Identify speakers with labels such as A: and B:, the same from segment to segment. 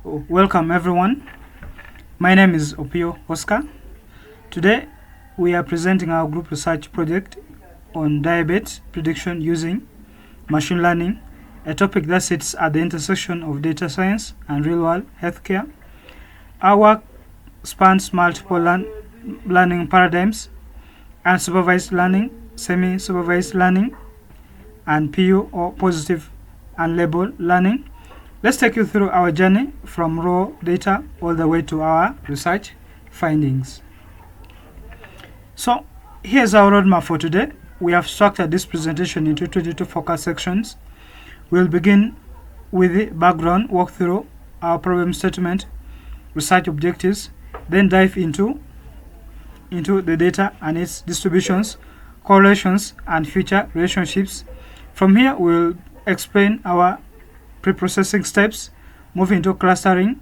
A: Welcome everyone. My name is Opio Oscar. Today we are presenting our group research project on diabetes prediction using machine learning, a topic that sits at the intersection of data science and real-world healthcare. Our work spans multiple learning paradigms: unsupervised learning, semi-supervised learning, and PU or positive unlabeled learning. Let's take you through our journey from raw data all the way to our research findings. So here's our roadmap for today. We have structured this presentation into 22 focus sections. We'll begin with the background, walk through our problem statement, research objectives, then dive into the data and its distributions, correlations, and future relationships. From here, we'll explain our pre-processing steps, move into clustering,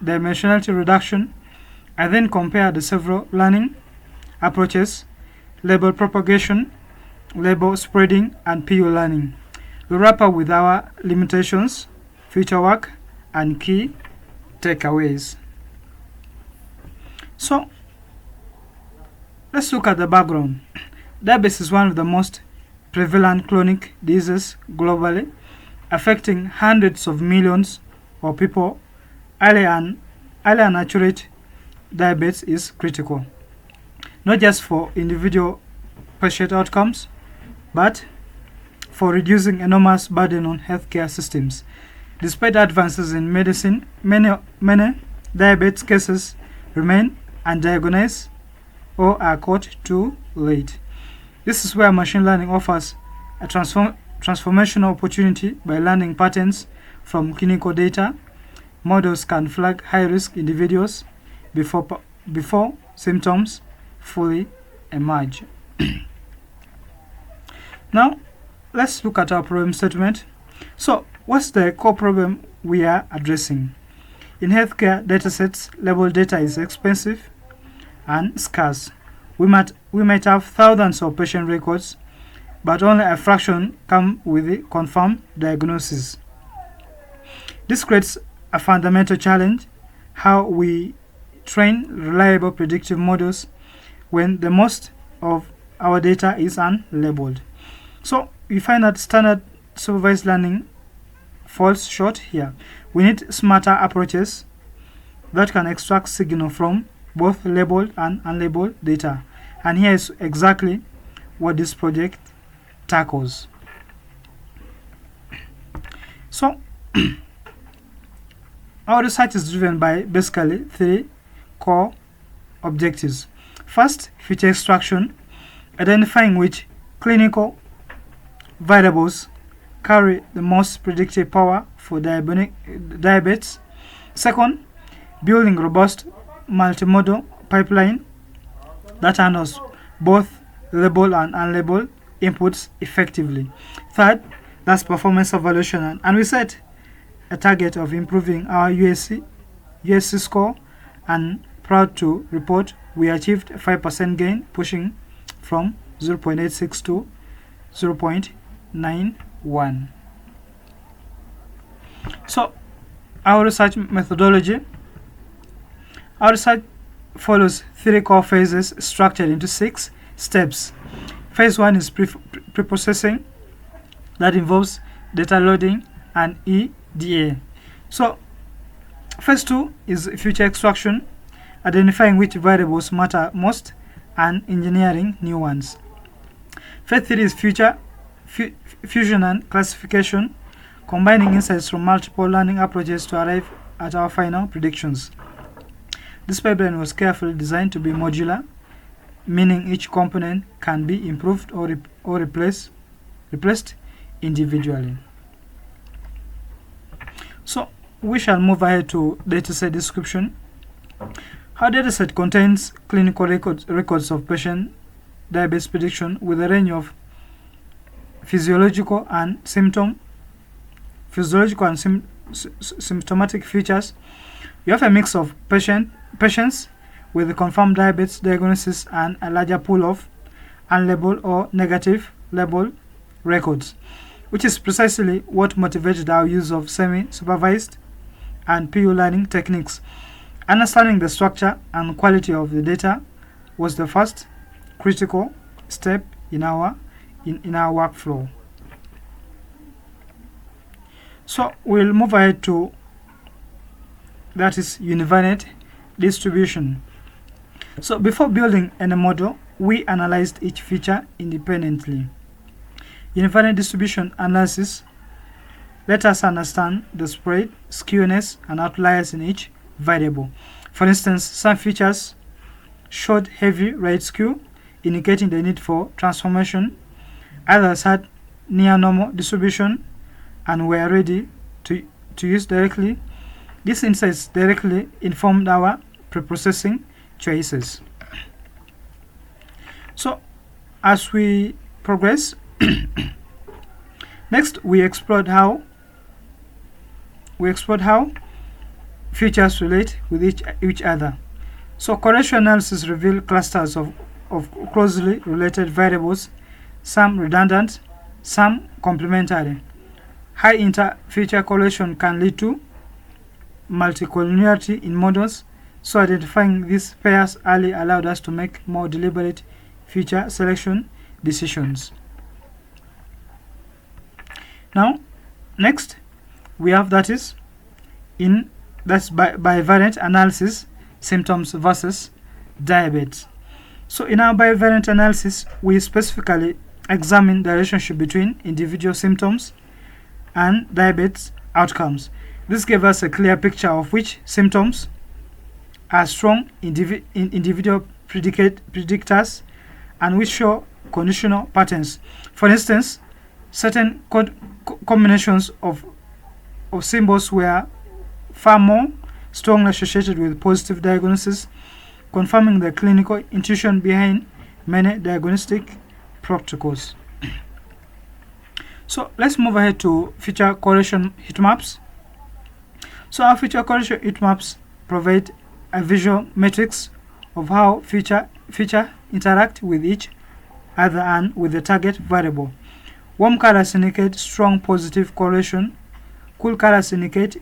A: dimensionality reduction, and then compare the several learning approaches: label propagation, label spreading, and PU learning. We'll wrap up with our limitations, future work, and key takeaways. So let's look at the background. Diabetes is one of the most prevalent chronic diseases globally, affecting hundreds of millions of people. Early and accurate diabetes is critical, not just for individual patient outcomes, but for reducing enormous burden on healthcare systems. Despite advances in medicine, many diabetes cases remain undiagnosed or are caught too late. This is where machine learning offers a transformational opportunity. By learning patterns from clinical data, models can flag high-risk individuals before symptoms fully emerge. Now, let's look at our problem statement. So, what's the core problem we are addressing? In healthcare datasets, labeled data is expensive and scarce. We might have thousands of patient records, but only a fraction come with the confirmed diagnosis. This creates a fundamental challenge: how we train reliable predictive models when the most of our data is unlabeled. So we find that standard supervised learning falls short here. We need smarter approaches that can extract signal from both labeled and unlabeled data. And here is exactly what this project tackles. So our research is driven by basically three core objectives. First, feature extraction, identifying which clinical variables carry the most predictive power for diabetes. Second, building robust multimodal pipeline that handles both labeled and unlabeled inputs effectively. Third, that's performance evaluation, and we set a target of improving our USC score, and proud to report we achieved a 5% gain, pushing from 0.86 to 0.91. So our research methodology. Our research follows three core phases structured into 6 steps. Phase 1 is pre-processing, that involves data loading and EDA. So phase 2 is feature extraction, identifying which variables matter most and engineering new ones. Phase 3 is fusion and classification, combining insights from multiple learning approaches to arrive at our final predictions. This pipeline was carefully designed to be modular, meaning each component can be improved or replaced individually. So we shall move ahead to dataset description. Our dataset contains clinical records of patient diabetes prediction with a range of physiological and symptomatic features. You have a mix of patients with a confirmed diabetes diagnosis and a larger pool of unlabeled or negative label records, which is precisely what motivated our use of semi-supervised and PU learning techniques. Understanding the structure and quality of the data was the first critical step in our workflow. So we'll move ahead to, that is, univariate distribution. So before building any model, we analyzed each feature independently. Univariate distribution analysis let us understand the spread, skewness, and outliers in each variable. For instance, some features showed heavy right skew, indicating the need for transformation. Others had near normal distribution and were ready to use directly. These insights directly informed our preprocessing choices. So, as we progress, next we explored how features relate with each other. So correlation analysis revealed clusters of closely related variables, some redundant, some complementary. High inter-feature correlation can lead to multicollinearity in models, so identifying these pairs early allowed us to make more deliberate feature selection decisions. Now, next we have that's bivariate analysis, symptoms versus diabetes. So in our bivariate analysis, we specifically examine the relationship between individual symptoms and diabetes outcomes. This gave us a clear picture of which symptoms are strong individual predictors and which show conditional patterns. For instance, certain combinations of symbols were far more strongly associated with positive diagnosis, confirming the clinical intuition behind many diagnostic protocols. So let's move ahead to feature correlation heat maps. So our feature correlation heat maps provide a visual matrix of how feature interact with each other and with the target variable. Warm colors indicate strong positive correlation. Cool colors indicate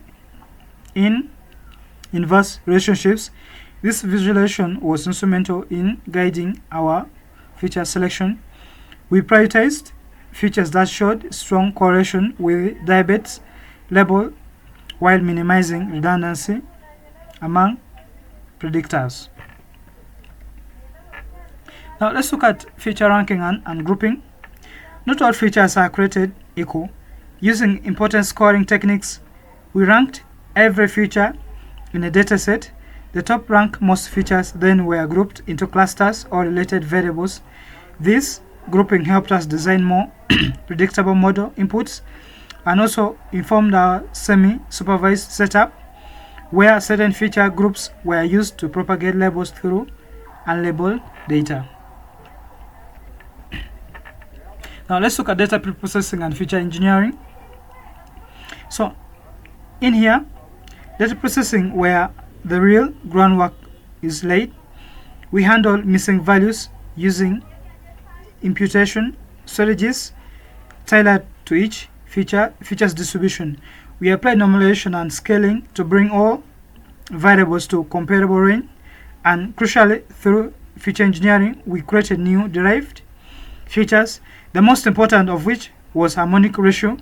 A: inverse relationships. This visualization was instrumental in guiding our feature selection. We prioritized features that showed strong correlation with diabetes level while minimizing redundancy among predictors. Now let's look at feature ranking and grouping. Not all features are created equal. Using importance scoring techniques, we ranked every feature in a dataset. The top ranked most features then were grouped into clusters or related variables. This grouping helped us design more predictable model inputs and also informed our semi-supervised setup, where certain feature groups were used to propagate labels through unlabeled data. Now let's look at data preprocessing and feature engineering. So in here, data processing where the real groundwork is laid. We handle missing values using imputation strategies tailored to each feature's distribution. We apply normalization and scaling to bring all variables to comparable range, and crucially, through feature engineering, we created new derived features, the most important of which was harmonic ratio.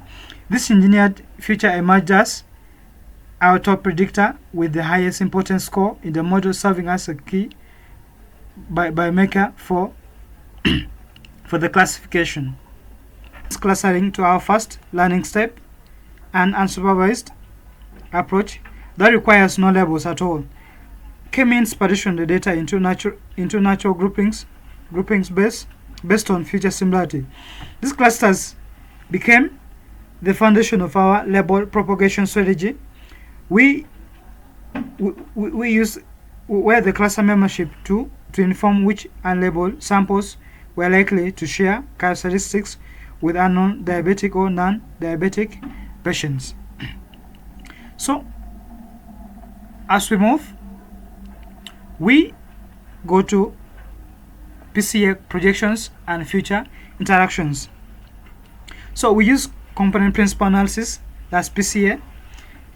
A: This engineered feature emerged as our top predictor with the highest importance score in the model, serving as a key biomarker for the classification. Clustering to our first learning step, an unsupervised approach that requires no labels at all. K-means partition the data into natural groupings based on feature similarity. These clusters became the foundation of our label propagation strategy. We use where the cluster membership to inform which unlabeled samples were likely to share characteristics with unknown diabetic or non-diabetic patients. So, as we move, we go to PCA projections and feature interactions. So we use component principal analysis, that's PCA,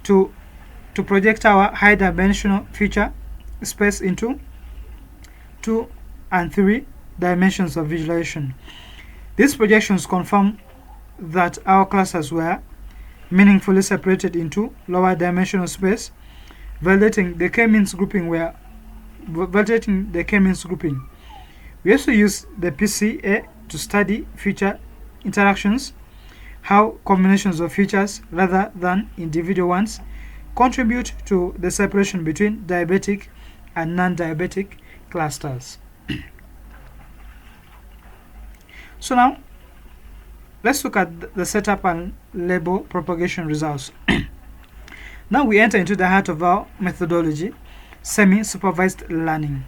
A: to to project our high-dimensional feature space into 2 and 3 dimensions of visualization. These projections confirm that our clusters were meaningfully separated into lower dimensional space, validating the k-means grouping. We also use the PCA to study feature interactions, how combinations of features rather than individual ones contribute to the separation between diabetic and non-diabetic clusters. So now, let's look at the setup and label propagation results. Now we enter into the heart of our methodology, semi-supervised learning.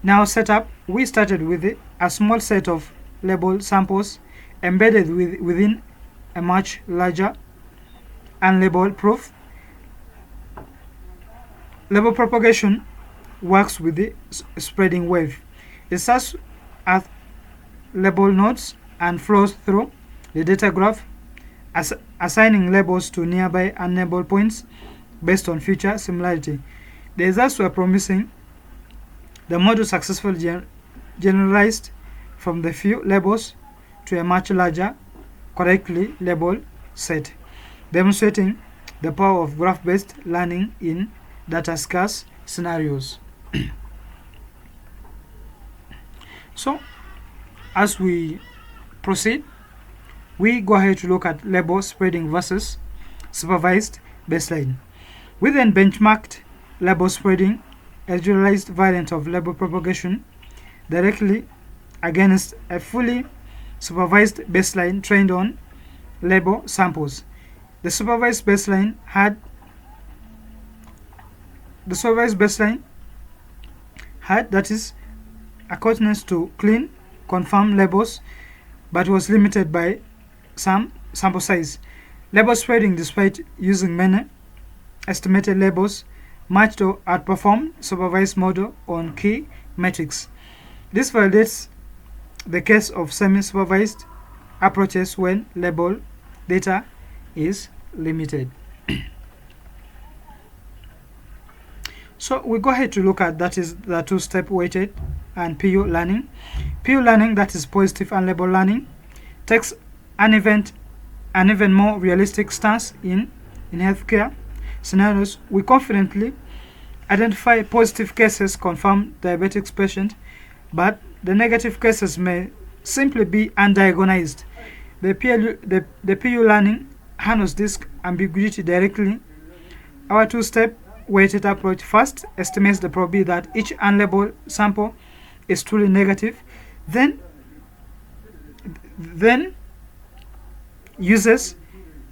A: Now setup, we started with a small set of label samples embedded within a much larger unlabeled proof. Label propagation works with the spreading wave. It starts at label nodes and flows through the data graph, assigning labels to nearby unlabeled points based on feature similarity. The results were promising. The model successfully generalized from the few labels to a much larger, correctly labeled set, demonstrating the power of graph-based learning in data-scarce scenarios. So, as we proceed, we go ahead to look at label spreading versus supervised baseline. We then benchmarked label spreading, a generalized variant of label propagation, directly against a fully supervised baseline trained on label samples. The supervised baseline had that is a continence to clean, confirm labels, but was limited by some sample size. Label spreading, despite using many estimated labels, matched or outperformed supervised model on key metrics. This validates the case of semi-supervised approaches when label data is limited. So we go ahead to look at that is the two-step weighted and PU learning. PU learning, that is positive unlabeled learning, takes an even more realistic stance in healthcare scenarios. We confidently identify positive cases confirm diabetic patient, but the negative cases may simply be undiagnosed. The PU learning handles this ambiguity directly. Our two-step weighted approach first estimates the probability that each unlabeled sample is truly negative, then uses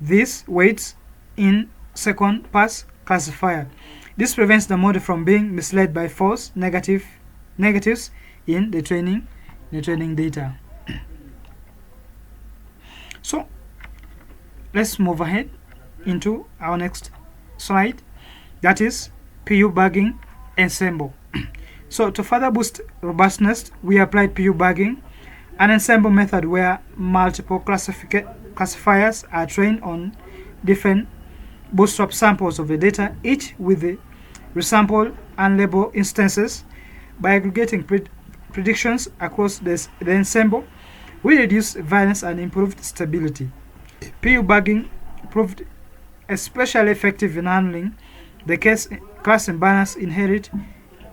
A: these weights in second pass classifier. This prevents the model from being misled by false negatives in the training data. So let's move ahead into our next slide, that is PU bagging ensemble. So to further boost robustness, we applied PU bagging, an ensemble method where multiple classifiers are trained on different bootstrap samples of the data, each with the resampled unlabeled instances. By aggregating predictions across the ensemble, we reduced variance and improved stability. PU bagging proved especially effective in handling the class imbalance inherent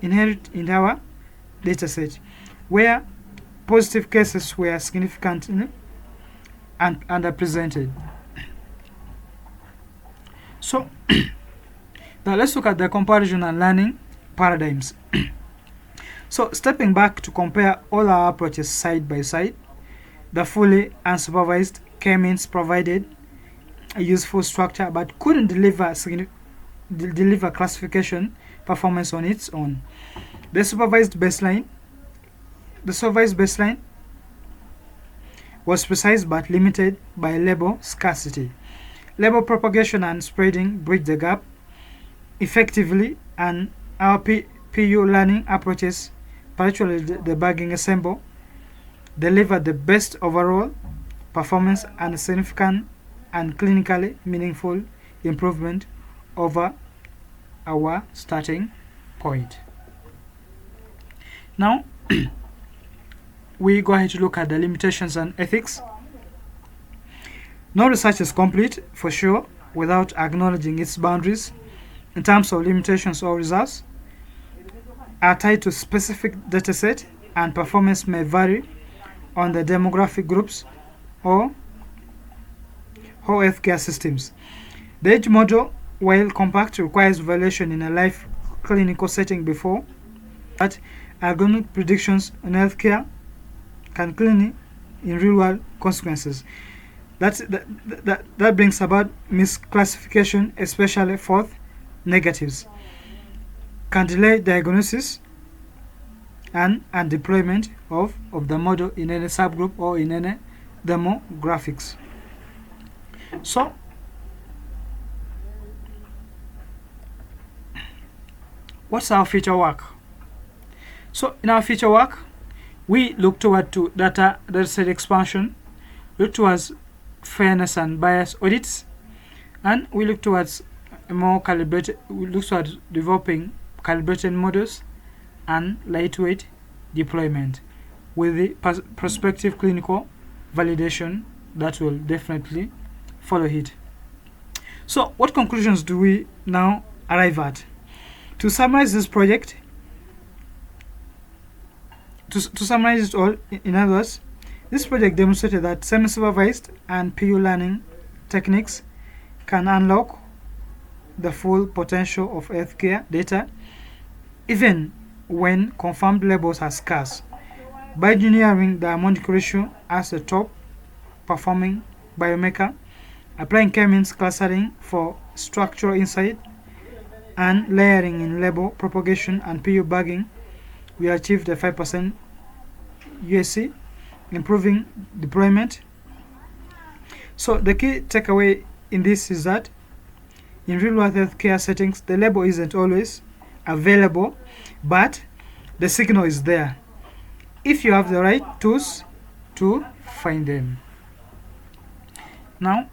A: in our dataset, where positive cases were significantly underrepresented. So now let's look at the comparison and learning paradigms. So stepping back to compare all our approaches side by side, the fully unsupervised k-means provided a useful structure but couldn't deliver classification performance on its own. The supervised baseline was precise but limited by label scarcity. Label propagation and spreading bridge the gap effectively, and our PU learning approaches, particularly the bagging ensemble, deliver the best overall performance and significant and clinically meaningful improvement over our starting point. Now, we go ahead to look at the limitations and ethics. No research is complete, for sure, without acknowledging its boundaries. In terms of limitations or results, are tied to specific dataset, and performance may vary on the demographic groups or healthcare systems. The age model, while compact, requires evaluation in a live clinical setting before that algorithmic predictions in healthcare can clearly in real-world consequences. That brings about misclassification, especially false negatives, can delay diagnosis and deployment of the model in any subgroup or in any demographics. So, what's our future work? So, in our future work, we look toward to dataset expansion, look towards fairness and bias audits, and we look towards developing calibrated models and lightweight deployment with the prospective clinical validation that will definitely follow it. So, what conclusions do we now arrive at? To summarize this project, to summarize it all, in other words, this project demonstrated that semi-supervised and PU learning techniques can unlock the full potential of healthcare data, even when confirmed labels are scarce, by engineering the harmonic ratio as a top performing biomarker, applying K-means clustering for structural insight, and layering in label propagation and PU bagging, we achieved a 5% USC, improving deployment. So the key takeaway in this is that in real-world healthcare settings, the label isn't always available, but the signal is there if you have the right tools to find them. Now,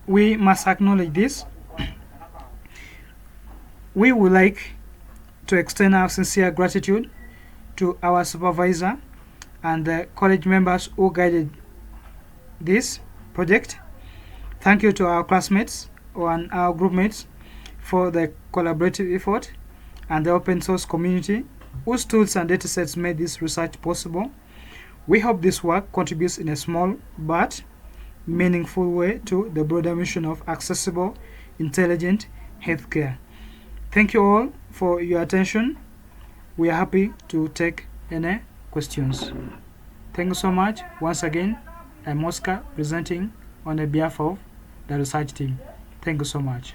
A: we must acknowledge this. We would like to extend our sincere gratitude to our supervisor and the college members who guided this project. Thank you to our classmates and our group mates for the collaborative effort, and the open source community whose tools and datasets made this research possible. We hope this work contributes in a small but meaningful way to the broader mission of accessible, intelligent healthcare. Thank you all for your attention. We are happy to take any questions. Thank you so much. Once again, I'm Oscar, presenting on behalf of the research team. Thank you so much.